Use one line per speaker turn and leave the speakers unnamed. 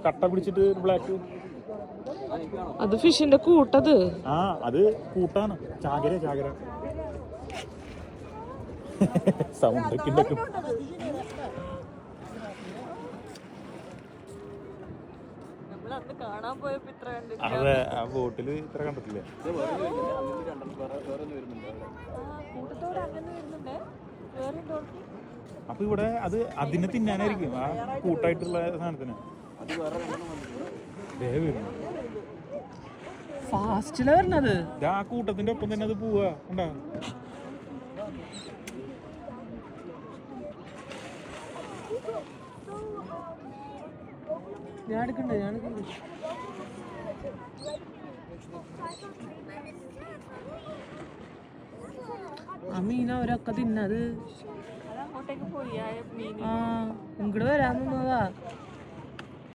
കട്ട പിടിച്ചിട്ട് ബ്ലാക്ക്.
അത് ഫിഷിന്റെ കൂട്ടത്.
ആ അത് കൂട്ടാണ്. ചാകര ചാകര സൗണ്ട് ഒക്കെ ഉണ്ടാക്കും. അതെ, ആ ബോട്ടില് ഇത്ര കണ്ടിട്ടില്ലേ. അപ്പൊ ഇവിടെ അത് അതിനെ തിന്നാനായിരിക്കും, ആ കൂട്ടായിട്ടുള്ള സാധനത്തിന്.
ഫാസ്റ്റില് വരണത്
ആ കൂട്ടത്തിന്റെ ഒപ്പം തന്നെ അത് പോവാ. ഉണ്ടാ
ഞാൻ എടുക്കണ്ടേ. ആ മീന അവരൊക്കെ തിന്നത്. ആ ഇങ്ങോട്ട് വരാൻ നിന്നതാ.